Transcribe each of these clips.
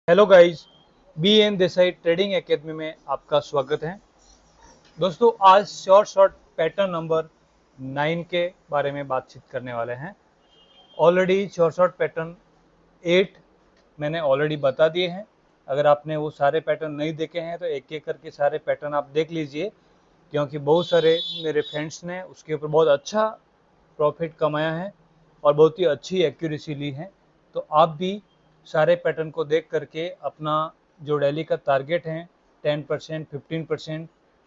Hello guys, B N Desai trading academy में आपका स्वागत है। दोस्तों, आज शॉर्ट पैटर्न नंबर 9 के बारे में बातचीत करने वाले हैं। ऑलरेडी शॉर्ट पैटर्न 8 मैंने ऑलरेडी बता दिए हैं। अगर आपने वो सारे पैटर्न नहीं देखे हैं तो एक एक करके सारे पैटर्न आप देख लीजिए, क्योंकि बहुत सारे मेरे फ्रेंड्स ने उसके ऊपर बहुत अच्छा प्रॉफिट कमाया है और बहुत ही अच्छी एक्यूरेसी ली है। तो आप भी सारे पैटर्न को देख करके अपना जो डेली का टारगेट है 10% 15%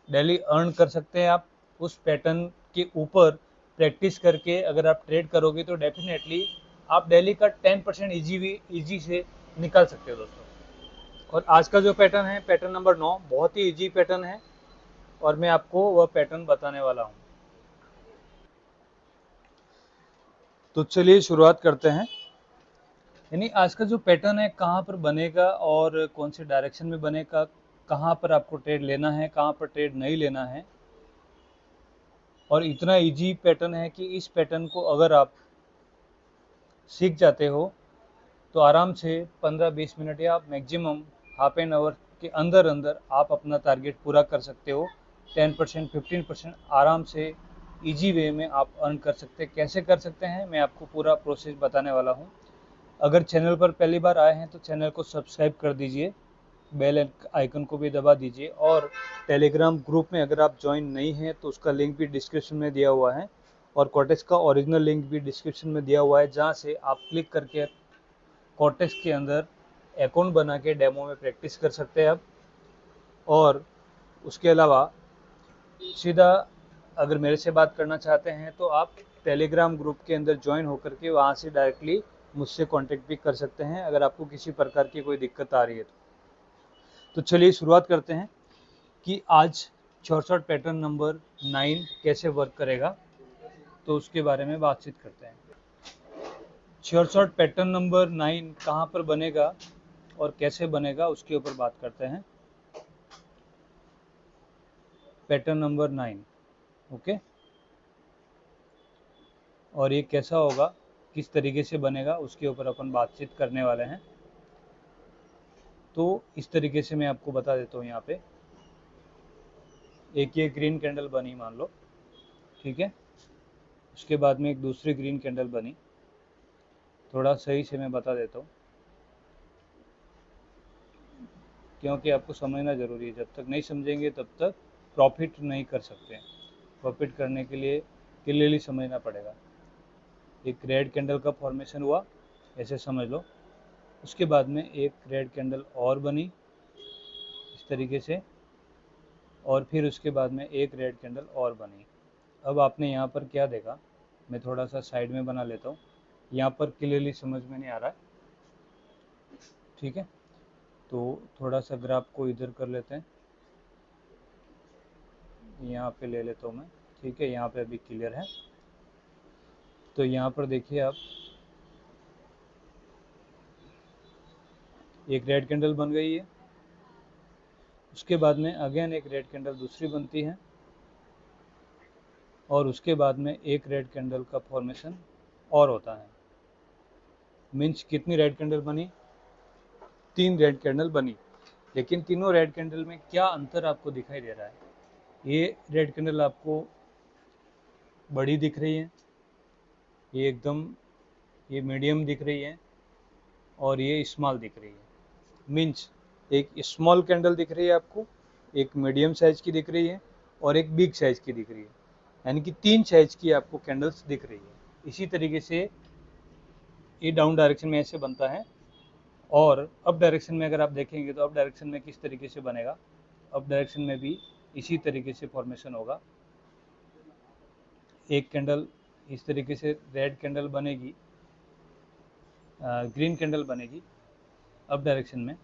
डेली अर्न कर सकते हैं। आप उस पैटर्न के ऊपर प्रैक्टिस करके अगर आप ट्रेड करोगे तो डेफिनेटली आप डेली का 10% ईजी से निकाल सकते हो दोस्तों। और आज का जो पैटर्न है पैटर्न नंबर 9 बहुत ही ईजी पैटर्न है और मैं आपको वह पैटर्न बताने वाला हूँ। तो चलिए शुरुआत करते हैं। यानी आज का जो पैटर्न है कहाँ पर बनेगा और कौन से डायरेक्शन में बनेगा, कहाँ पर आपको ट्रेड लेना है, कहाँ पर ट्रेड नहीं लेना है। और इतना इजी पैटर्न है कि इस पैटर्न को अगर आप सीख जाते हो तो आराम से 15-20 मिनट या मैक्सिमम हाफ एन आवर के अंदर अंदर आप अपना टारगेट पूरा कर सकते हो। 10% 15% आराम से इजी वे में आप अर्न कर सकते हैं। कैसे कर सकते हैं मैं आपको पूरा प्रोसेस बताने वाला हूँ। अगर चैनल पर पहली बार आए हैं तो चैनल को सब्सक्राइब कर दीजिए, बेल आइकन को भी दबा दीजिए। और टेलीग्राम ग्रुप में अगर आप ज्वाइन नहीं हैं तो उसका लिंक भी डिस्क्रिप्शन में दिया हुआ है और कोटेक्स का ओरिजिनल लिंक भी डिस्क्रिप्शन में दिया हुआ है, जहाँ से आप क्लिक करके कोटेक्स के अंदर अकाउंट बना के डेमो में प्रैक्टिस कर सकते हैं आप। और उसके अलावा सीधा अगर मेरे से बात करना चाहते हैं तो आप टेलीग्राम ग्रुप के अंदर ज्वाइन होकर के वहाँ से डायरेक्टली मुझसे कांटेक्ट भी कर सकते हैं अगर आपको किसी प्रकार की कोई दिक्कत आ रही है तो चलिए शुरुआत करते हैं कि आज शॉर्ट पैटर्न नंबर 9 कैसे वर्क करेगा, तो उसके बारे में बातचीत करते हैं। शॉर्ट पैटर्न नंबर 9 कहाँ पर बनेगा और कैसे बनेगा उसके ऊपर बात करते हैं। Pattern number 9, okay. और ये कैसा होगा, किस तरीके से बनेगा, उसके ऊपर अपन बातचीत करने वाले हैं। तो इस तरीके से मैं आपको बता देता हूँ। यहाँ पे एक ये ग्रीन कैंडल बनी मान लो, ठीक है। उसके बाद में एक दूसरी ग्रीन कैंडल बनी। थोड़ा सही से मैं बता देता हूँ क्योंकि आपको समझना ज़रूरी है। जब तक नहीं समझेंगे तब तक प्रॉफिट नहीं कर सकते। प्रॉफिट करने के लिए क्लियरली समझना पड़ेगा। एक रेड कैंडल का फॉर्मेशन हुआ, ऐसे समझ लो। उसके बाद में एक रेड कैंडल और बनी इस तरीके से, और फिर उसके बाद में एक रेड कैंडल और बनी। अब आपने यहाँ पर क्या देखा, मैं थोड़ा सा साइड में बना लेता हूँ, यहाँ पर क्लियरली समझ में नहीं आ रहा है, ठीक है। तो थोड़ा सा ग्राफ को इधर कर लेते हैं, यहाँ पे ले लेता हूँ मैं, ठीक है। यहाँ पे अभी क्लियर है। तो यहाँ पर देखिए आप, एक रेड कैंडल बन गई है। उसके बाद में अगेन एक रेड कैंडल दूसरी बनती है और उसके बाद में एक रेड कैंडल का फॉर्मेशन और होता है। मीन्स कितनी रेड कैंडल बनी, 3 रेड कैंडल बनी। लेकिन तीनों रेड कैंडल में क्या अंतर आपको दिखाई दे रहा है। ये रेड कैंडल आपको बड़ी दिख रही है, ये एकदम ये मीडियम दिख रही है और ये स्मॉल दिख रही है। मीन्स एक स्मॉल कैंडल दिख रही है आपको, एक मीडियम साइज की दिख रही है और एक बिग साइज की दिख रही है। यानी कि 3 साइज की आपको कैंडल्स दिख रही है। इसी तरीके से ये डाउन डायरेक्शन में ऐसे बनता है। और अप डायरेक्शन में अगर आप देखेंगे तो अप डायरेक्शन में किस तरीके से बनेगा, अप डायरेक्शन में भी इसी तरीके से फॉर्मेशन होगा। एक कैंडल इस तरीके से रेड कैंडल बनेगी, ग्रीन कैंडल बनेगी अप डायरेक्शन में,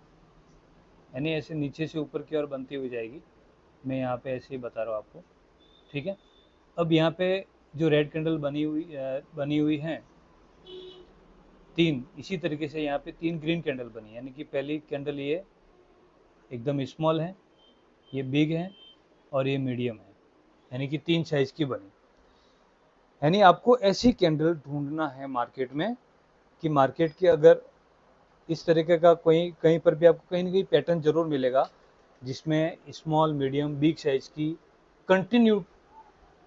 यानी ऐसे नीचे से ऊपर की ओर बनती हुई जाएगी। मैं यहाँ पे ऐसे ही बता रहा हूँ आपको, ठीक है। अब यहाँ पे जो रेड कैंडल बनी हुई है 3, इसी तरीके से यहाँ पे 3 ग्रीन कैंडल बनी। यानी कि पहली कैंडल ये एकदम स्मॉल है, ये बिग है और ये मीडियम है, यानी कि 3 साइज की बनी। यानी आपको ऐसी कैंडल ढूंढना है मार्केट में कि मार्केट के अगर इस तरीके का कोई कहीं पर भी आपको कहीं ना कहीं पैटर्न जरूर मिलेगा जिसमें स्मॉल मीडियम बिग साइज की कंटिन्यू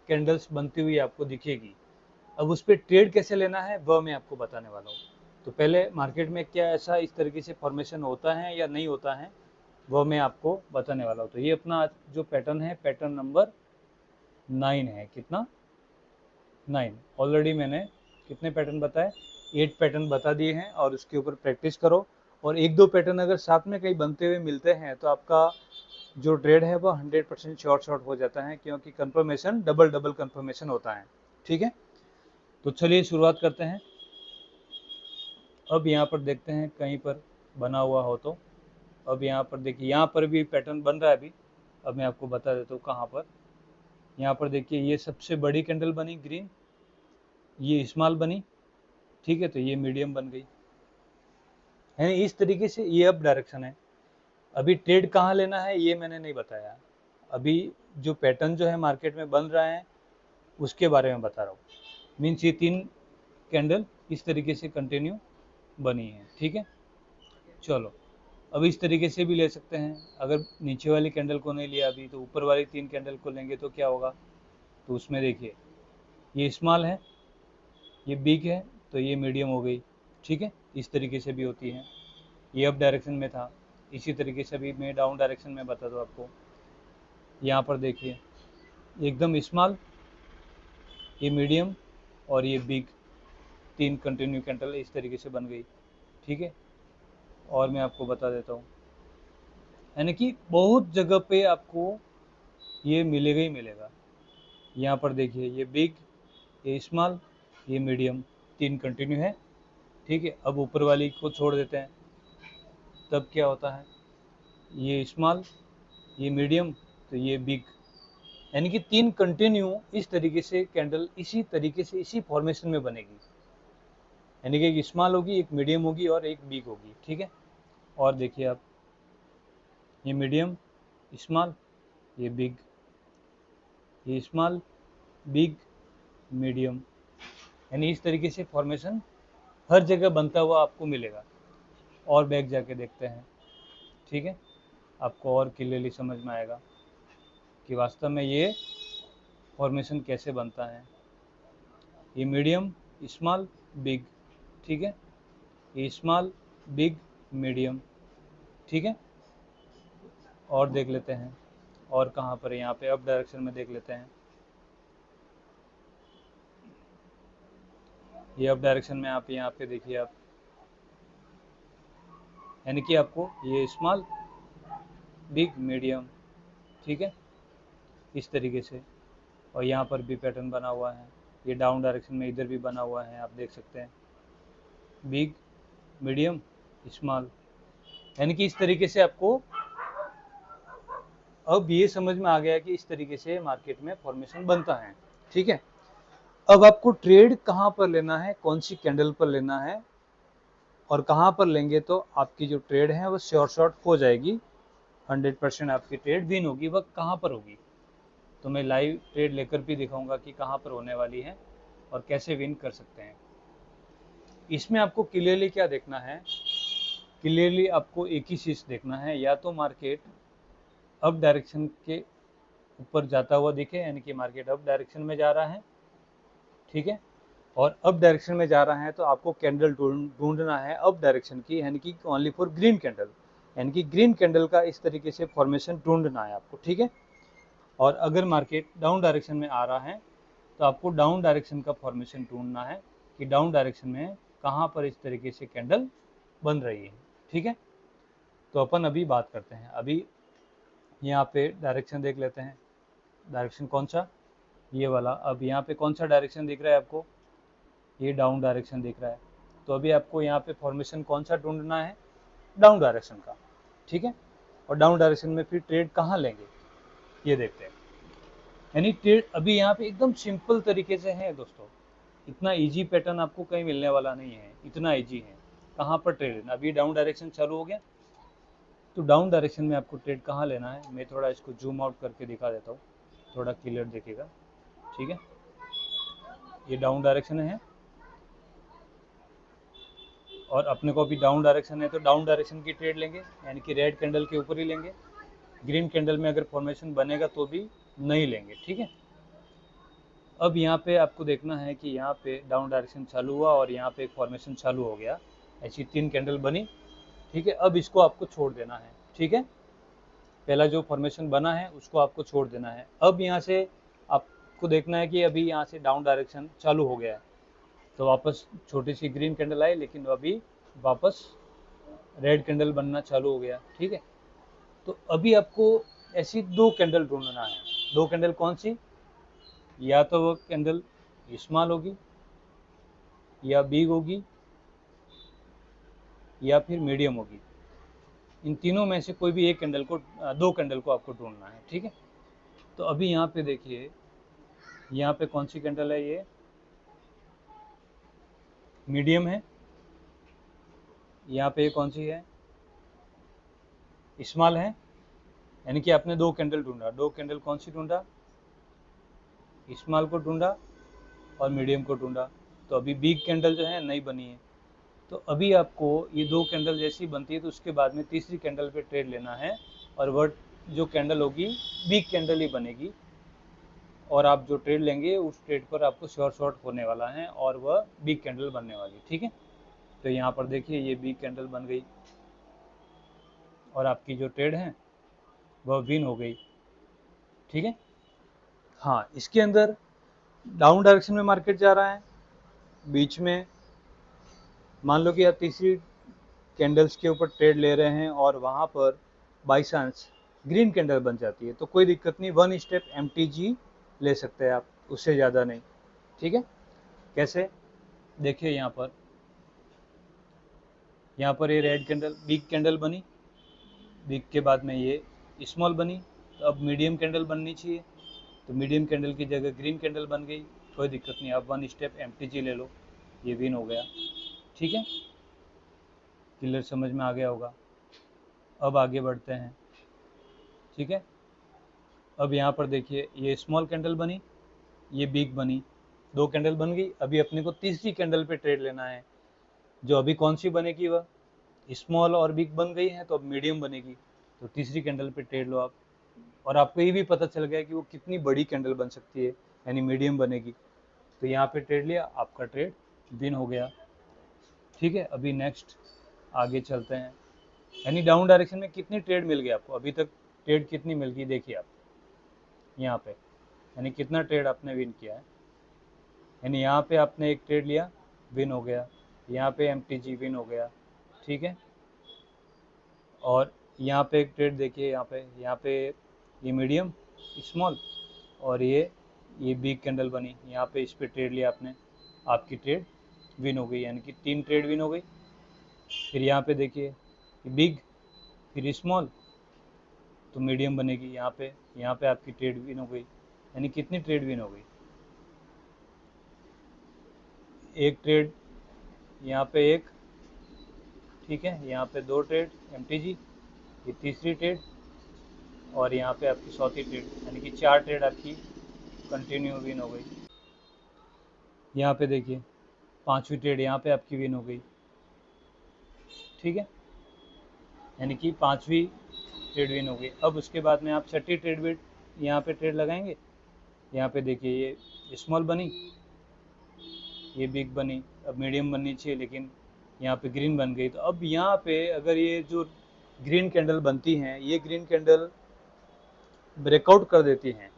कैंडल्स बनती हुई आपको दिखेगी। अब उस पर ट्रेड कैसे लेना है वह मैं आपको बताने वाला हूँ। तो पहले मार्केट में क्या ऐसा इस तरीके से फॉर्मेशन होता है या नहीं होता है वह मैं आपको बताने वाला हूँ। तो ये अपना जो पैटर्न है पैटर्न नंबर 9 है। कितना? 9। ऑलरेडी मैंने कितने पैटर्न बताए? 8 पैटर्न बता दिए हैं और उसके ऊपर प्रैक्टिस करो। और एक दो पैटर्न अगर साथ में कहीं बनते हुए मिलते हैं तो आपका जो ट्रेड है वह 100% शॉर्ट हो जाता है, क्योंकि कंफर्मेशन डबल डबल कंफर्मेशन होता है। ठीक है, तो चलिए शुरुआत करते हैं। अब यहाँ पर देखते हैं कहीं पर बना हुआ हो तो। अब यहाँ पर देखिए, यहाँ पर भी पैटर्न बन रहा है अभी। अब मैं आपको बता देता हूँ कहाँ पर। यहाँ पर देखिए ये सबसे बड़ी कैंडल बनी ग्रीन, ये स्मॉल बनी, ठीक है, तो ये मीडियम बन गई है। इस तरीके से ये अब डायरेक्शन है। अभी ट्रेड कहाँ लेना है ये मैंने नहीं बताया। अभी जो पैटर्न जो है मार्केट में बन रहा है उसके बारे में बता रहा हूँ। मीन्स ये 3 कैंडल इस तरीके से कंटिन्यू बनी है। ठीक है, चलो अब इस तरीके से भी ले सकते हैं। अगर नीचे वाली कैंडल को नहीं लिया अभी तो ऊपर वाली 3 कैंडल को लेंगे तो क्या होगा। तो उसमें देखिए ये स्मॉल है, ये बिग है, तो ये मीडियम हो गई। ठीक है, इस तरीके से भी होती है। ये अप डायरेक्शन में था, इसी तरीके से भी मैं डाउन डायरेक्शन में बता दूँ आपको। यहाँ पर देखिए एकदम स्मॉल, ये मीडियम और ये बिग, 3 कंटिन्यू कैंडल इस तरीके से बन गई। ठीक है, और मैं आपको बता देता हूँ, यानी कि बहुत जगह पे आपको ये मिलेगा ही मिलेगा। यहाँ पर देखिए ये बिग, ये स्मॉल, ये मीडियम, 3 कंटिन्यू है। ठीक है, अब ऊपर वाली को छोड़ देते हैं, तब क्या होता है, ये स्मॉल, ये मीडियम, तो ये बिग, यानी कि 3 कंटिन्यू इस तरीके से कैंडल इसी तरीके से इसी फॉर्मेशन में बनेगी। यानी कि एक स्मॉल होगी, एक मीडियम होगी और एक बिग होगी। ठीक है, और देखिए आप, ये मीडियम, स्मॉल, ये बिग, ये स्मॉल, बिग, मीडियम, यानी इस तरीके से फॉर्मेशन हर जगह बनता हुआ आपको मिलेगा। और बैक जाके देखते हैं। ठीक है, आपको और क्लियरली समझ में आएगा कि वास्तव में ये फॉर्मेशन कैसे बनता है। ये मीडियम, स्मॉल, बिग, ठीक है, ये स्मॉल, बिग, मीडियम। ठीक है, और देख लेते हैं और कहाँ पर, यहाँ पे अप डायरेक्शन में देख लेते हैं। ये अप डायरेक्शन में आप यहाँ पे देखिए आप, यानी कि आपको ये स्मॉल, बिग, मीडियम, ठीक है, इस तरीके से। और यहाँ पर भी पैटर्न बना हुआ है, ये डाउन डायरेक्शन में इधर भी बना हुआ है, आप देख सकते हैं, बिग, मीडियम, स्मॉल, यानी कि इस तरीके से आपको अब ये समझ में आ गया कि इस तरीके से मार्केट में फॉर्मेशन बनता है। ठीक है, अब आपको ट्रेड कहाँ पर लेना है, कौन सी कैंडल पर लेना है और कहाँ पर लेंगे तो आपकी जो ट्रेड है वो श्योर शॉट हो जाएगी, 100% आपकी ट्रेड विन होगी। वह कहाँ पर होगी तो मैं लाइव ट्रेड लेकर भी दिखाऊंगा कि कहाँ पर होने वाली है और कैसे विन कर सकते हैं। इसमें आपको क्लियरली क्या देखना है, क्लियरली आपको एक ही चीज़ देखना है, या तो मार्केट अप डायरेक्शन के ऊपर जाता हुआ दिखे, यानी कि मार्केट अप डायरेक्शन में जा रहा है। ठीक है, और अप डायरेक्शन में जा रहा है तो आपको कैंडल ढूंढना है अप डायरेक्शन की, यानी कि ओनली फॉर ग्रीन कैंडल, यानी कि ग्रीन कैंडल का इस तरीके से फॉर्मेशन ढूंढना है आपको। ठीक है, और अगर मार्केट डाउन डायरेक्शन में आ रहा है तो आपको डाउन डायरेक्शन का फॉर्मेशन ढूंढना है कि डाउन डायरेक्शन में कहाँ पर इस तरीके से कैंडल बन रही है। ठीक है, तो अपन अभी बात करते हैं। अभी यहाँ पे डायरेक्शन देख लेते हैं, डायरेक्शन कौन सा, ये वाला। अब यहाँ पे कौन सा डायरेक्शन दिख रहा है आपको, ये डाउन डायरेक्शन दिख रहा है। तो अभी आपको यहाँ पे फॉर्मेशन कौन सा ढूंढना है, डाउन डायरेक्शन का। ठीक है, और डाउन डायरेक्शन में फिर ट्रेड कहाँ लेंगे ये देखते हैं। यानी ट्रेड अभी यहाँ पे एकदम सिंपल तरीके से है दोस्तों, इतना इजी पैटर्न आपको कहीं मिलने वाला नहीं है, इतना इजी है। कहाँ पर ट्रेड लेना, अभी डाउन डायरेक्शन चालू हो गया तो डाउन डायरेक्शन में आपको ट्रेड कहाँ लेना है, मैं थोड़ा इसको जूम आउट करके दिखा देता हूँ, थोड़ा क्लियर दिखेगा। ठीक है, ये डाउन डायरेक्शन है और अपने को अभी डाउन डायरेक्शन है तो डाउन डायरेक्शन की ट्रेड लेंगे, यानी कि रेड कैंडल के ऊपर ही लेंगे। ग्रीन कैंडल में अगर फॉर्मेशन बनेगा तो भी नहीं लेंगे, ठीक है। अब यहाँ पे आपको देखना है कि यहाँ पे डाउन डायरेक्शन चालू हुआ और यहाँ पे एक फॉर्मेशन चालू हो गया, ऐसी 3 कैंडल बनी, ठीक है। अब इसको आपको छोड़ देना है, ठीक है। पहला जो फॉर्मेशन बना है उसको आपको छोड़ देना है। अब यहाँ से आपको देखना है कि अभी यहाँ से डाउन डायरेक्शन चालू हो गया है, तो वापस छोटी सी ग्रीन कैंडल आई, लेकिन अभी वापस रेड कैंडल बनना चालू हो गया, ठीक है। तो अभी आपको ऐसी 2 कैंडल ढूंढना है। 2 कैंडल कौन सी? या तो वो कैंडल स्मॉल होगी, या बिग होगी, या फिर मीडियम होगी। इन तीनों में से कोई भी एक कैंडल को 2 कैंडल को आपको ढूंढना है, ठीक है। तो अभी यहाँ पे देखिए, यहाँ पे कौन सी कैंडल है? ये मीडियम है। यहाँ पे कौन सी है? स्मॉल है। यानी कि आपने 2 कैंडल ढूंढा। 2 कैंडल कौन सी ढूंढा? स्मॉल को ढूंढा और मीडियम को ढूंढा। तो अभी बिग कैंडल जो है नहीं बनी है। तो अभी आपको ये 2 कैंडल जैसी बनती है तो उसके बाद में तीसरी कैंडल पे ट्रेड लेना है, और वह जो कैंडल होगी बिग कैंडल ही बनेगी, और आप जो ट्रेड लेंगे उस ट्रेड पर आपको श्योर शॉर्ट होने वाला है और वह बिग कैंडल बनने वाली, ठीक है। तो यहाँ पर देखिए ये बिग कैंडल बन गई और आपकी जो ट्रेड है वह विन हो गई, ठीक है। हाँ, इसके अंदर डाउन डायरेक्शन में मार्केट जा रहा है, बीच में मान लो कि आप तीसरी कैंडल्स के ऊपर ट्रेड ले रहे हैं और वहाँ पर बाई चांस ग्रीन कैंडल बन जाती है तो कोई दिक्कत नहीं, 1 स्टेप MTG ले सकते हैं आप, उससे ज़्यादा नहीं, ठीक है। कैसे? देखिए यहाँ पर ये रेड कैंडल बिग कैंडल बनी, बिग के बाद में ये स्मॉल बनी, तो अब मीडियम कैंडल बननी चाहिए, तो मीडियम कैंडल की जगह ग्रीन कैंडल बन गई, कोई दिक्कत नहीं, आप 1 स्टेप MTG ले लो, ये विन हो गया, ठीक है। क्लियर समझ में आ गया होगा। अब आगे बढ़ते हैं, ठीक है। अब यहाँ पर देखिए ये स्मॉल कैंडल बनी, ये बिग बनी, 2 कैंडल बन गई। अभी अपने को तीसरी कैंडल पे ट्रेड लेना है, जो अभी कौन सी बनेगी? वह स्मॉल और बिग बन गई है तो अब मीडियम बनेगी, तो तीसरी कैंडल पे ट्रेड लो आप। और आपको ये भी पता चल गया कि वो कितनी बड़ी कैंडल बन सकती है, यानी मीडियम बनेगी, तो यहाँ पे ट्रेड लिया, आपका ट्रेड विन हो गया, ठीक है। अभी नेक्स्ट आगे चलते हैं, यानी डाउन डायरेक्शन में कितनी ट्रेड मिल गई आपको अभी तक? ट्रेड कितनी मिल गई देखिए आप यहाँ पे, यानी कितना ट्रेड आपने विन किया है। यानी यहाँ पे आपने एक ट्रेड लिया, विन हो गया, यहाँ पे MTG विन हो गया, ठीक है। और यहाँ पे एक ट्रेड देखिए, यहाँ पे ये मीडियम स्मॉल और ये बिग कैंडल बनी, यहाँ पे इस पे ट्रेड लिया आपने, आपकी ट्रेड विन हो गई, यानी कि 3 ट्रेड विन हो गई। फिर यहाँ पे देखिए बिग, फिर स्मॉल, तो मीडियम बनेगी, यहाँ पे आपकी ट्रेड विन हो गई, यानी कितनी ट्रेड विन हो गई? एक ट्रेड, यहाँ पे एक, ठीक है, यहाँ पे 2 ट्रेड MTG, ये तीसरी ट्रेड, और यहाँ पे आपकी चौथी ट्रेड, यानी कि 4 ट्रेड आपकी कंटिन्यू विन हो गई। यहाँ पे देखिए 5वीं ट्रेड यहाँ पे आपकी विन हो गई, ठीक है, यानी कि 5वीं ट्रेड विन हो गई। अब उसके बाद में आप 6ठी ट्रेड भी यहाँ पे ट्रेड लगाएंगे। यहाँ पे देखिए ये स्मॉल बनी, ये बिग बनी, अब मीडियम बननी चाहिए लेकिन यहाँ पे ग्रीन बन गई। तो अब यहाँ पे अगर ये जो ग्रीन कैंडल बनती हैं, ये ग्रीन कैंडल ब्रेकआउट कर देती हैं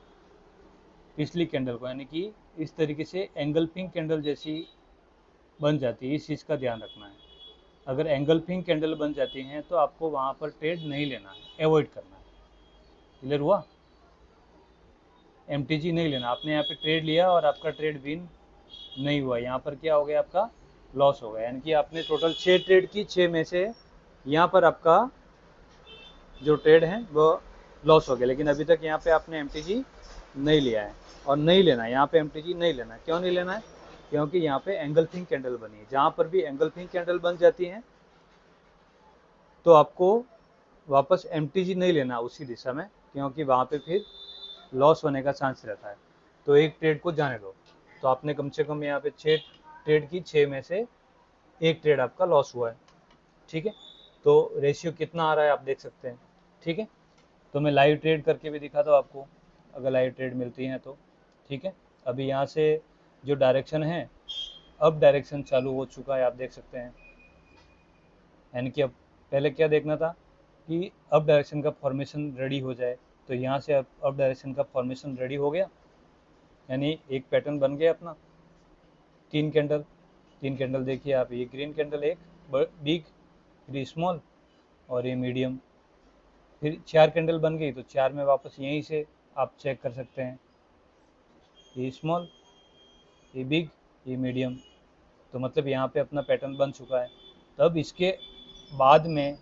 पिछली कैंडल को, यानी कि इस तरीके से एंगल्फिंग कैंडल जैसी बन जाती है, इस चीज़ का ध्यान रखना है। अगर एंगल्फिंग कैंडल बन जाती हैं तो आपको वहाँ पर ट्रेड नहीं लेना है, एवॉइड करना है। क्लियर हुआ? MTG नहीं लेना। आपने यहाँ पे ट्रेड लिया और आपका ट्रेड विन नहीं हुआ, यहाँ पर क्या हो गया? आपका लॉस हो गया, यानी कि आपने टोटल 6 ट्रेड की, 6 में से यहाँ पर आपका जो ट्रेड है वो लॉस हो गया। लेकिन अभी तक यहाँ पे आपने MTG नहीं लिया है और नहीं लेना है, यहाँ पे MTG नहीं लेना है। क्यों नहीं लेना है? क्योंकि यहाँ पे एंगल्फिंग कैंडल बनी है। जहाँ पर भी एंगल्फिंग कैंडल बन जाती है तो आपको वापस MTG नहीं लेना उसी दिशा में, क्योंकि वहाँ पे फिर लॉस होने का चांस रहता है। तो एक ट्रेड को जाने दो। तो आपने कम से कम यहाँ पे 6 ट्रेड की, 6 में से एक ट्रेड आपका लॉस हुआ है, ठीक है। तो रेशियो कितना आ रहा है आप देख सकते हैं, ठीक है। तो मैं लाइव ट्रेड करके भी दिखाता हूँ आपको, अगर लाइव ट्रेड मिलती हैं तो, ठीक है। अभी यहाँ से जो डायरेक्शन है, अब डायरेक्शन चालू हो चुका है, आप देख सकते हैं। यानी कि अब पहले क्या देखना था कि अप डायरेक्शन का फॉर्मेशन रेडी हो जाए, तो यहाँ से अप डायरेक्शन का फॉर्मेशन रेडी हो गया, यानी एक पैटर्न बन गया अपना। तीन कैंडल, तीन कैंडल देखिए आप, ये ग्रीन कैंडल एक बिग, फिर स्मॉल और ये मीडियम, फिर चार कैंडल बन गई, तो चार में वापस यहीं से आप चेक कर सकते हैं, ये स्मॉल, ये बिग, ये मीडियम। तो मतलब यहाँ पे अपना पैटर्न बन चुका है। तब इसके बाद में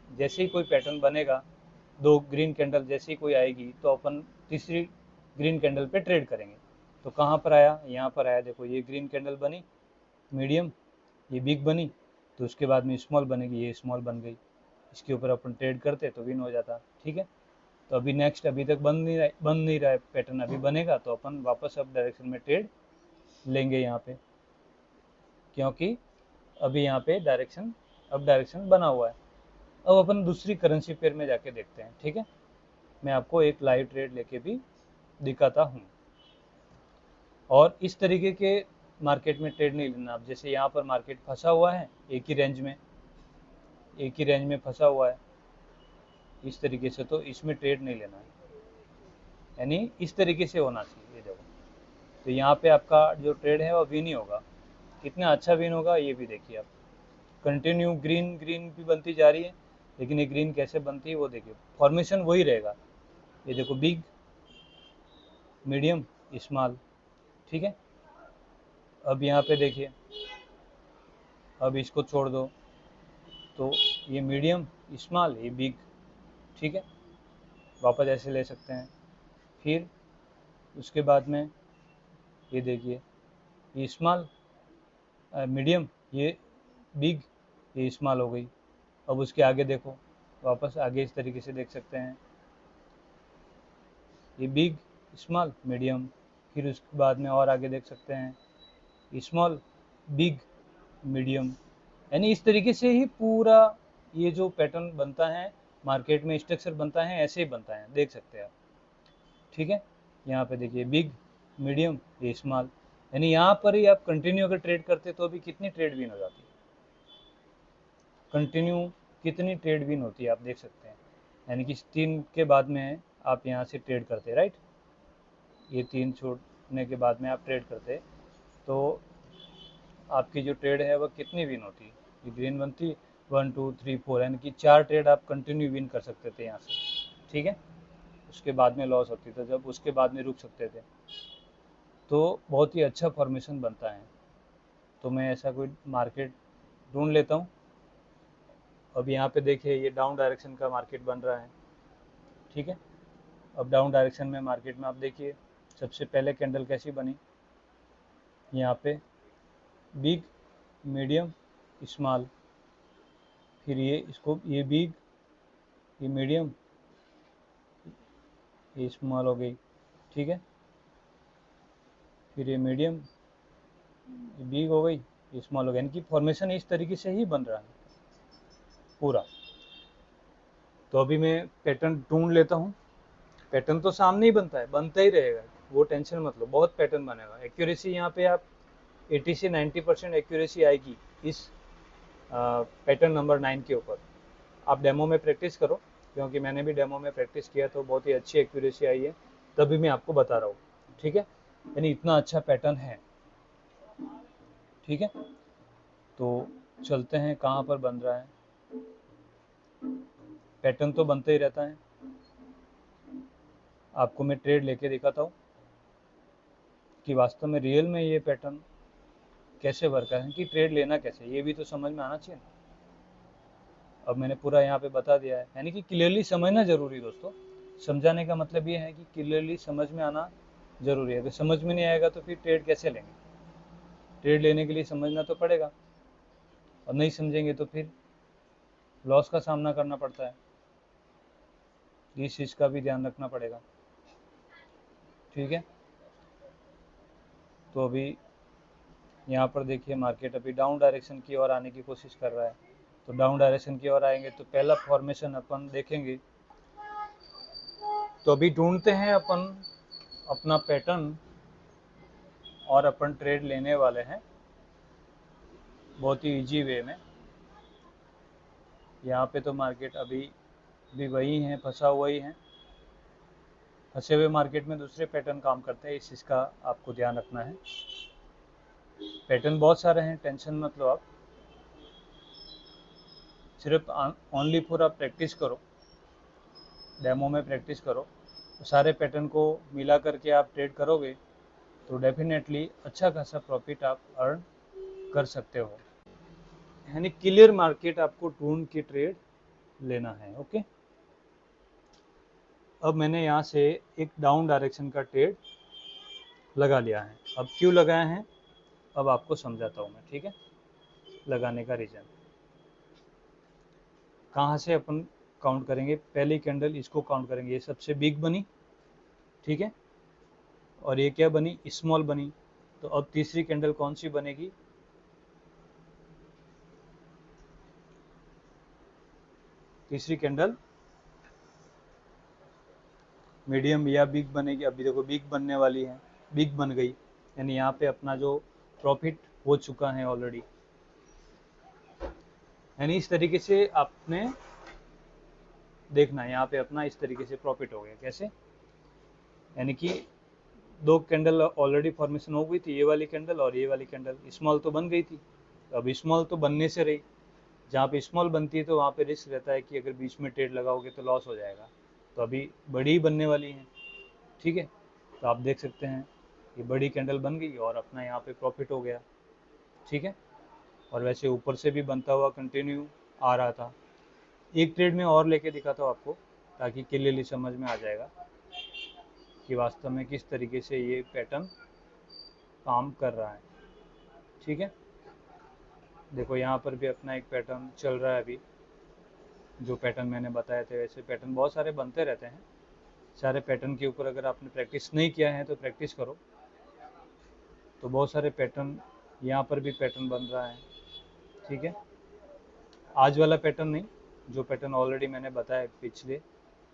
जैसे ही कोई पैटर्न बनेगा, दो ग्रीन कैंडल जैसे ही कोई आएगी, तो अपन तीसरी ग्रीन कैंडल पे ट्रेड करेंगे। तो कहाँ पर आया, यहाँ पर आया, देखो ये ग्रीन कैंडल बनी, मीडियम, ये बिग बनी, तो उसके बाद में स्मॉल बनेगी, ये स्मॉल बन गई। इसके ऊपर अपन ट्रेड करते तो विन हो जाता, ठीक है। तो अभी नेक्स्ट, अभी तक बन नहीं रहा है पैटर्न, अभी बनेगा तो अपन वापस अप डायरेक्शन में ट्रेड लेंगे यहाँ पे, क्योंकि अभी यहाँ पे डायरेक्शन, अप डायरेक्शन बना हुआ है। अब अपन दूसरी करेंसी पेयर में जाके देखते हैं, ठीक है। मैं आपको एक लाइव ट्रेड लेके भी दिखाता हूँ। और इस तरीके के मार्केट में ट्रेड नहीं लेना। अब जैसे यहाँ पर मार्केट फंसा हुआ है एक ही रेंज में, एक ही रेंज में फंसा हुआ है इस तरीके से, तो इसमें ट्रेड नहीं लेना है, यानी इस तरीके से होना चाहिए, ये देखो। तो यहाँ पे आपका जो ट्रेड है वो विन ही होगा। कितना अच्छा विन होगा ये भी देखिए आप। कंटिन्यू ग्रीन ग्रीन भी बनती जा रही है, लेकिन ये ग्रीन कैसे बनती है वो देखिए, फॉर्मेशन वही रहेगा। ये देखो बिग, मीडियम, स्मॉल, ठीक है। अब यहाँ पे देखिए, अब इसको छोड़ दो, तो ये मीडियम, स्मॉल, ये बिग, ठीक है। वापस ऐसे ले सकते हैं। फिर उसके बाद में ये देखिए, ये स्मॉल, मीडियम, ये बिग, ये स्मॉल हो गई। अब उसके आगे देखो, वापस आगे इस तरीके से देख सकते हैं, ये बिग, स्मॉल, मीडियम, फिर उसके बाद में और आगे देख सकते हैं स्मॉल, बिग, मीडियम। यानी इस तरीके से ही पूरा ये जो पैटर्न बनता है मार्केट में, स्ट्रक्चर बनता है, ऐसे ही बनता है, देख सकते हैं आप, ठीक है। यहाँ पे देखिए बिग, मीडियम, ये स्मॉल, यानी यहाँ पर ही आप कंटिन्यू अगर ट्रेड करते तो अभी कितनी ट्रेड विन हो जाती है, कंटिन्यू कितनी ट्रेड विन होती है आप देख सकते हैं। यानी कि तीन के बाद में आप यहाँ से ट्रेड करते, राइट, ये तीन छोड़ने के बाद में आप ट्रेड करते, तो आपकी जो ट्रेड है वह कितनी विन होती, ये ग्रीन बनती 1 2 3 4, यानी कि चार ट्रेड आप कंटिन्यू विन कर सकते थे यहाँ से, ठीक है। उसके बाद में लॉस होती था जब, उसके बाद में रुक सकते थे। तो बहुत ही अच्छा फॉर्मेशन बनता है। तो मैं ऐसा कोई मार्केट ढूंढ लेता हूँ। अब यहाँ पे देखिए ये डाउन डायरेक्शन का मार्केट बन रहा है, ठीक है। अब डाउन डायरेक्शन में मार्केट में आप देखिए, सबसे पहले कैंडल कैसी बनी, यहाँ पे बिग, मीडियम, स्मॉल, फिर ये इसको, ये बिग, ये मीडियम, ये स्मॉल हो गई, ठीक है। फिर ये मीडियम, ये बिग हो गई, ये स्मॉल हो गई, यानी कि फॉर्मेशन इस तरीके से ही बन रहा है पूरा। तो अभी मैं पैटर्न ढूंढ लेता हूँ। पैटर्न तो सामने ही बनता है, बनता ही रहेगा, वो टेंशन मत लो, बहुत पैटर्न बनेगा। एक्यूरेसी यहाँ पे आप 80 से 90% एक्यूरेसी आएगी इस पैटर्न नंबर 9 के ऊपर। आप डेमो में प्रैक्टिस करो, क्योंकि मैंने भी डेमो में प्रैक्टिस किया तो बहुत ही अच्छी एक्यूरेसी आई है, तभी मैं आपको बता रहा हूँ, ठीक है। यानी इतना अच्छा पैटर्न है, ठीक है। तो चलते हैं कहाँ पर बन रहा है, पैटर्न तो बनते ही रहता है। आपको मैं ट्रेड लेके दिखाता हूँ कि वास्तव में रियल में ये पैटर्न कैसे वर्क है, कि ट्रेड लेना कैसे, ये भी तो समझ में आना चाहिए। अब मैंने पूरा यहाँ पे बता दिया है, यानी कि क्लियरली समझना जरूरी दोस्तों। समझाने का मतलब ये है कि क्लियरली समझ में आना जरूरी है। अगर समझ में नहीं आएगा तो फिर ट्रेड कैसे लेंगे, ट्रेड लेने के लिए समझना तो पड़ेगा, और नहीं समझेंगे तो फिर लॉस का सामना करना पड़ता है। इस चीज़ का भी ध्यान रखना पड़ेगा, ठीक है। तो अभी यहाँ पर देखिए मार्केट अभी डाउन डायरेक्शन की ओर आने की कोशिश कर रहा है, तो डाउन डायरेक्शन की ओर आएंगे तो पहला फॉर्मेशन अपन देखेंगे। तो अभी ढूंढते हैं अपन अपना पैटर्न और अपन ट्रेड लेने वाले हैं बहुत ही इजी वे में। यहाँ पे तो मार्केट अभी भी वही है, फंसा हुआ ही है। फंसे हुए मार्केट में दूसरे पैटर्न काम करते हैं, इस चीज़ का आपको ध्यान रखना है। पैटर्न बहुत सारे हैं, टेंशन मत लो आप, सिर्फ ओनली फॉर आप प्रैक्टिस करो, डेमो में प्रैक्टिस करो। तो सारे पैटर्न को मिला करके आप ट्रेड करोगे तो डेफिनेटली अच्छा खासा प्रॉफिट आप अर्न कर सकते हो। यानी क्लियर मार्केट आपको ढूंढ के ट्रेड लेना है। ओके, अब मैंने यहाँ से एक डाउन डायरेक्शन का ट्रेड लगा लिया है। अब क्यों लगाया है अब आपको समझाता हूँ मैं, ठीक है। लगाने का रीज़न कहाँ से अपन काउंट करेंगे, पहली कैंडल इसको काउंट करेंगे, ये सबसे बिग बनी, ठीक है, और ये क्या बनी, स्मॉल बनी। तो अब तीसरी कैंडल कौन सी बनेगी, तीसरी कैंडल मीडियम या बिग बनेगी। अभी देखो बिग बनने वाली है, बिग बन गई, यानी यहाँ पे अपना जो प्रॉफिट हो चुका है ऑलरेडी। यानी इस तरीके से आपने देखना है, यहाँ पे अपना इस तरीके से प्रॉफिट हो गया। कैसे, यानी कि दो कैंडल ऑलरेडी फॉर्मेशन हो गई थी, ये वाली कैंडल और ये वाली कैंडल स्मॉल तो बन गई थी। अब स्मॉल तो बनने से रही, जहाँ पे स्मॉल बनती है तो वहाँ पे रिस्क रहता है कि अगर बीच में ट्रेड लगाओगे तो लॉस हो जाएगा। तो अभी बड़ी ही बनने वाली है, ठीक है। तो आप देख सकते हैं ये बड़ी कैंडल बन गई और अपना यहाँ पे प्रॉफिट हो गया, ठीक है। और वैसे ऊपर से भी बनता हुआ कंटिन्यू आ रहा था। एक ट्रेड में और लेके दिखाता हूँ आपको ताकि क्लियरली समझ में आ जाएगा कि वास्तव में किस तरीके से ये पैटर्न काम कर रहा है, ठीक है। देखो यहाँ पर भी अपना एक पैटर्न चल रहा है अभी, जो पैटर्न मैंने बताए थे वैसे पैटर्न बहुत सारे बनते रहते हैं। सारे पैटर्न के ऊपर अगर आपने प्रैक्टिस नहीं किया है तो प्रैक्टिस करो। तो बहुत सारे पैटर्न, यहाँ पर भी पैटर्न बन रहा है, ठीक है। आज वाला पैटर्न नहीं, जो पैटर्न ऑलरेडी मैंने बताया पिछले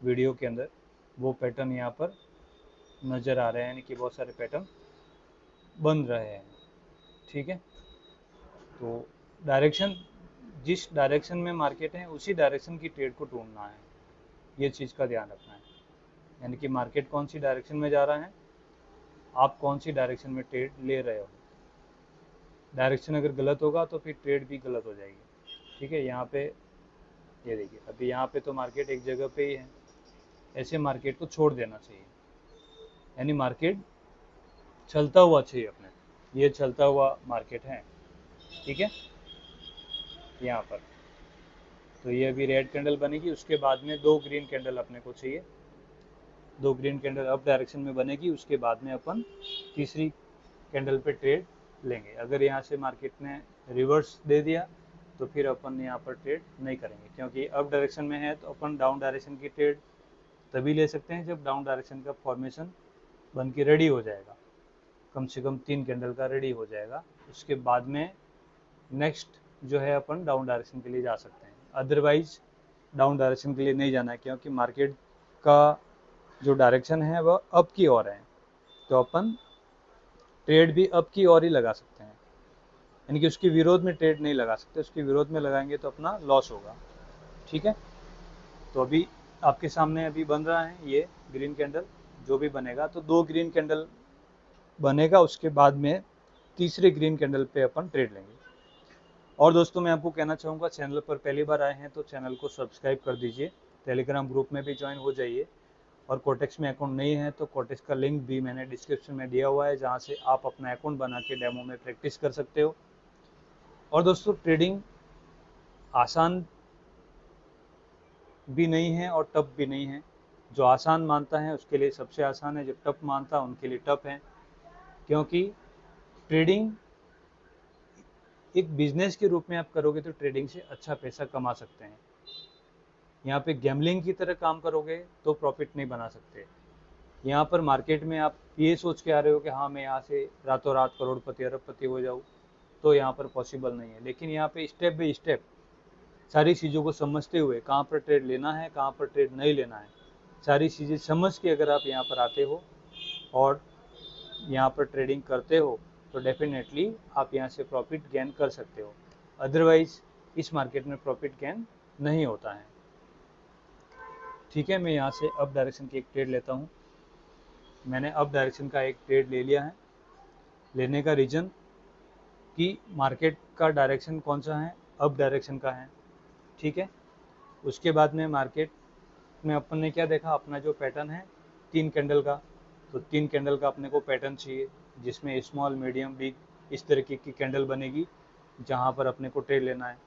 वीडियो के अंदर, वो पैटर्न यहाँ पर नज़र आ रहे हैं, यानी कि बहुत सारे पैटर्न बन रहे हैं, ठीक है। तो डायरेक्शन, जिस डायरेक्शन में मार्केट है उसी डायरेक्शन की ट्रेड को ढूंढना है, ये चीज़ का ध्यान रखना है। यानी कि मार्केट कौन सी डायरेक्शन में जा रहा है, आप कौन सी डायरेक्शन में ट्रेड ले रहे हो। डायरेक्शन अगर गलत होगा तो फिर ट्रेड भी गलत हो जाएगी, ठीक है। यहाँ पे ये देखिए अभी यहाँ पे तो मार्केट एक जगह पे ही है, ऐसे मार्केट को छोड़ देना चाहिए। यानी मार्केट चलता हुआ चाहिए अपने, ये चलता हुआ मार्केट है, ठीक है। यहाँ पर तो ये अभी रेड कैंडल बनेगी, उसके बाद में दो ग्रीन कैंडल अपने को चाहिए, दो ग्रीन कैंडल अप डायरेक्शन में बनेगी, उसके बाद में अपन तीसरी कैंडल पे ट्रेड लेंगे। अगर यहाँ से मार्केट ने रिवर्स दे दिया तो फिर अपन यहाँ पर ट्रेड नहीं करेंगे, क्योंकि अप डायरेक्शन में है तो अपन डाउन डायरेक्शन की ट्रेड तभी ले सकते हैं जब डाउन डायरेक्शन का फॉर्मेशन बन के रेडी हो जाएगा, कम से कम 3 कैंडल का रेडी हो जाएगा। उसके बाद में नेक्स्ट जो है अपन डाउन डायरेक्शन के लिए जा सकते हैं। अदरवाइज डाउन डायरेक्शन के लिए नहीं जाना है, क्योंकि मार्केट का जो डायरेक्शन है वह अप की ओर है, तो अपन ट्रेड भी अप की ओर ही लगा सकते हैं। यानी कि उसके विरोध में ट्रेड नहीं लगा सकते, उसके विरोध में लगाएंगे तो अपना लॉस होगा, ठीक है। तो अभी आपके सामने अभी बन रहा है ये ग्रीन कैंडल, जो भी बनेगा तो दो ग्रीन कैंडल बनेगा, उसके बाद में तीसरे ग्रीन कैंडल पे अपन ट्रेड लेंगे। और दोस्तों मैं आपको कहना चाहूँगा, चैनल पर पहली बार आए हैं तो चैनल को सब्सक्राइब कर दीजिए, टेलीग्राम ग्रुप में भी ज्वाइन हो जाइए, और कोटेक्स में अकाउंट नहीं है तो कोटेक्स का लिंक भी मैंने डिस्क्रिप्शन में दिया हुआ है, जहाँ से आप अपना अकाउंट बना के डेमो में प्रैक्टिस कर सकते हो। और दोस्तों ट्रेडिंग आसान भी नहीं है और टफ भी नहीं है। जो आसान मानता है उसके लिए सबसे आसान है, जो टफ मानता है उनके लिए टफ है, क्योंकि ट्रेडिंग एक बिजनेस के रूप में आप करोगे तो ट्रेडिंग से अच्छा पैसा कमा सकते हैं। यहाँ पे गैम्बलिंग की तरह काम करोगे तो प्रॉफिट नहीं बना सकते। यहाँ पर मार्केट में आप ये सोच के आ रहे हो कि हाँ मैं यहाँ से रातों रात करोड़पति अरबपति हो जाऊँ, तो यहाँ पर पॉसिबल नहीं है। लेकिन यहाँ पे स्टेप बाई स्टेप सारी चीज़ों को समझते हुए कहाँ पर ट्रेड लेना है, कहाँ पर ट्रेड नहीं लेना है, सारी चीज़ें समझ के अगर आप यहाँ पर आते हो और यहाँ पर ट्रेडिंग करते हो तो डेफिनेटली आप यहाँ से प्रॉफिट गेन कर सकते हो। अदरवाइज इस मार्केट में प्रॉफिट गेन नहीं होता है। ठीक है, मैं यहाँ से अप डायरेक्शन की एक ट्रेड लेता हूँ। मैंने अप डायरेक्शन का एक ट्रेड ले लिया है। लेने का रीज़न कि मार्केट का डायरेक्शन कौन सा है, अप डायरेक्शन का है। ठीक है, उसके बाद में मार्केट में अपन ने क्या देखा, अपना जो पैटर्न है 3 कैंडल का, तो 3 कैंडल का अपने को पैटर्न चाहिए जिसमें स्मॉल, मीडियम, बिग इस तरीके की कैंडल बनेगी जहाँ पर अपने को ट्रेड लेना है।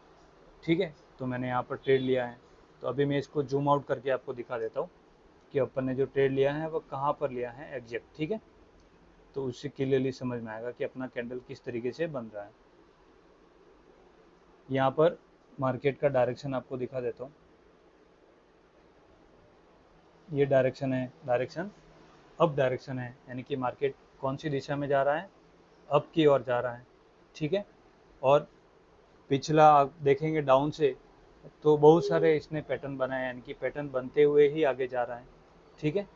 ठीक है, तो मैंने यहाँ पर ट्रेड लिया है। तो अभी मैं इसको जूम आउट करके आपको दिखा देता हूँ कि अपन ने जो ट्रेड लिया है वो कहाँ पर लिया है एग्जैक्ट। ठीक है, तो उससे क्लियरली समझ में आएगा कि अपना कैंडल किस तरीके से बन रहा है। यहाँ पर मार्केट का डायरेक्शन आपको दिखा देता हूँ। ये डायरेक्शन है, डायरेक्शन अप डायरेक्शन है, यानी कि मार्केट कौन सी दिशा में जा रहा है, अप की ओर जा रहा है। ठीक है, और पिछला आप देखेंगे डाउन से तो बहुत सारे इसने पैटर्न बनाए, यानी कि पैटर्न बनते हुए ही आगे जा रहा है। ठीक है,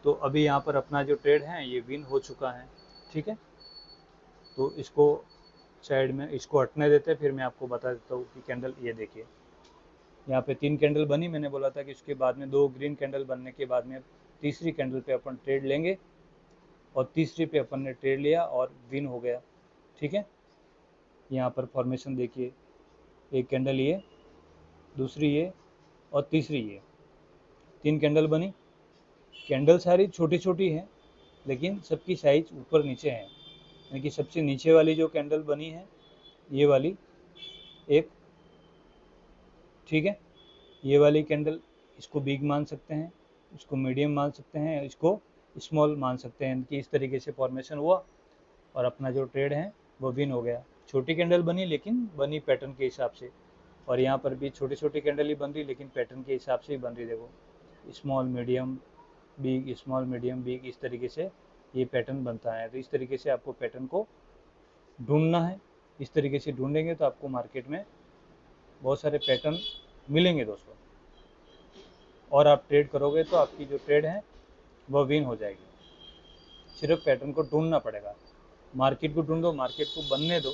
तो अभी यहाँ पर अपना जो ट्रेड है ये विन हो चुका है। ठीक है, तो इसको साइड में इसको हटने देते हैं, फिर मैं आपको बता देता हूँ कि कैंडल ये देखिए यहाँ पे 3 कैंडल बनी। मैंने बोला था कि उसके बाद में 2 ग्रीन कैंडल बनने के बाद में तीसरी कैंडल पे अपन ट्रेड लेंगे, और तीसरी पे अपन ने ट्रेड लिया और विन हो गया। ठीक है, यहाँ पर फॉर्मेशन देखिए, एक कैंडल ये, दूसरी ये और तीसरी ये, 3 कैंडल बनी। कैंडल सारी छोटी छोटी हैं लेकिन सबकी साइज ऊपर नीचे है, यानी कि सबसे नीचे वाली जो कैंडल बनी है ये वाली एक, ठीक है, ये वाली कैंडल इसको बिग मान सकते हैं, इसको मीडियम मान सकते हैं, इसको स्मॉल मान सकते हैं कि इस तरीके से फॉर्मेशन हुआ और अपना जो ट्रेड है वो विन हो गया। छोटी कैंडल बनी लेकिन बनी पैटर्न के हिसाब से, और यहाँ पर भी छोटी छोटी कैंडल ही बन रही लेकिन पैटर्न के हिसाब से ही बन रही। देखो small medium big, small medium big, इस तरीके से ये पैटर्न बनता है। तो इस तरीके से आपको पैटर्न को ढूंढना है। इस तरीके से ढूंढेंगे तो आपको मार्केट में बहुत सारे पैटर्न मिलेंगे दोस्तों, और आप ट्रेड करोगे तो आपकी जो ट्रेड है वह विन हो जाएगी। सिर्फ पैटर्न को ढूंढना पड़ेगा, मार्केट को ढूंढो, मार्केट को बनने दो,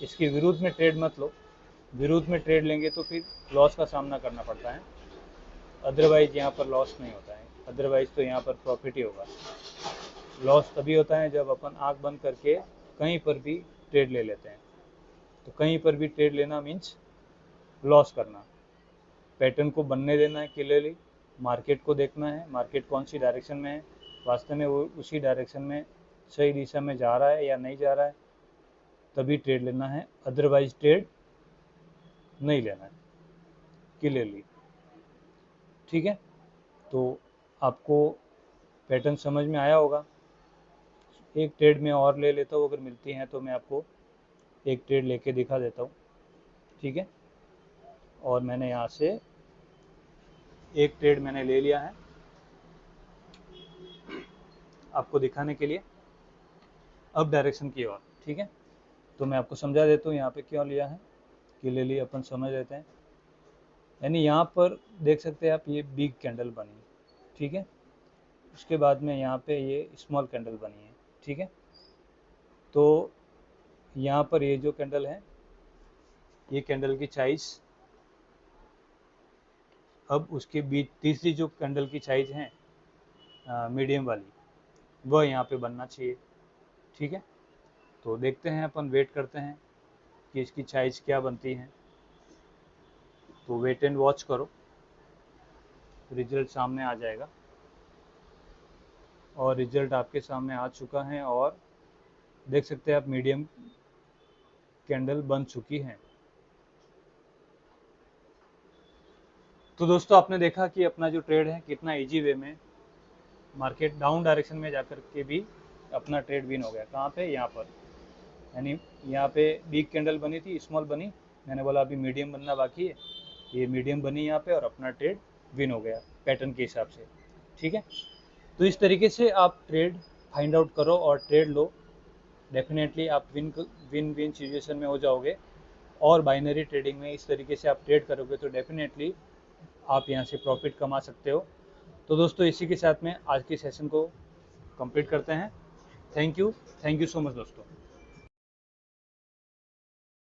इसके विरुद्ध में ट्रेड मत लो। विरुद्ध में ट्रेड लेंगे तो फिर लॉस का सामना करना पड़ता है, अदरवाइज यहाँ पर लॉस नहीं होता है, अदरवाइज तो यहाँ पर प्रॉफिट ही होगा। लॉस तभी होता है जब अपन आंख बंद करके कहीं पर भी ट्रेड ले लेते हैं। तो कहीं पर भी ट्रेड लेना मीन्स लॉस करना। पैटर्न को बनने देना है क्लियरली, मार्केट को देखना है मार्केट कौन सी डायरेक्शन में है, वास्तव में वो उसी डायरेक्शन में सही दिशा में जा रहा है या नहीं जा रहा है, तभी ट्रेड लेना है, अदरवाइज ट्रेड नहीं लेना है क्लियरली। ठीक है, तो आपको पैटर्न समझ में आया होगा। एक ट्रेड में और ले लेता हूँ, अगर मिलती हैं तो मैं आपको एक ट्रेड लेके दिखा देता हूँ। ठीक है, और मैंने यहाँ से एक ट्रेड मैंने ले लिया है आपको दिखाने के लिए अप डायरेक्शन की ओर। ठीक है, तो मैं आपको समझा देता हूँ यहाँ पे क्यों लिया है, क्लियरली अपन समझ लेते हैं। यानी यहाँ पर देख सकते हैं आप, ये बिग कैंडल बनी, ठीक है, उसके बाद में यहाँ पे ये स्मॉल कैंडल बनी है। ठीक है, तो यहाँ पर ये जो कैंडल है, ये कैंडल की साइज, अब उसके बीच तीसरी जो कैंडल की साइज है मीडियम वाली, वह यहाँ पे बनना चाहिए। ठीक है, तो देखते हैं, अपन वेट करते हैं कि इसकी साइज क्या बनती है। तो वेट एंड वॉच करो, रिजल्ट सामने आ जाएगा, और रिजल्ट आपके सामने आ चुका है, और देख सकते हैं आप मीडियम कैंडल बन चुकी है। तो दोस्तों आपने देखा कि अपना जो ट्रेड है कितना इजी वे में मार्केट डाउन डायरेक्शन में जाकर के भी अपना ट्रेड विन हो गया। कहाँ पे, यहाँ पर, यानी यहाँ पे बिग कैंडल बनी थी, स्मॉल बनी, मैंने बोला अभी मीडियम बनना बाकी है, ये मीडियम बनी यहाँ पे और अपना ट्रेड विन हो गया पैटर्न के हिसाब से। ठीक है, तो इस तरीके से आप ट्रेड फाइंड आउट करो और ट्रेड लो, डेफिनेटली आप विन विन सिचुएशन में हो जाओगे और बाइनरी ट्रेडिंग में इस तरीके से आप ट्रेड करोगे तो डेफिनेटली आप यहाँ से प्रॉफिट कमा सकते हो। तो दोस्तों इसी के साथ में आज के सेशन को कंप्लीट करते हैं। थैंक यू सो मच दोस्तों।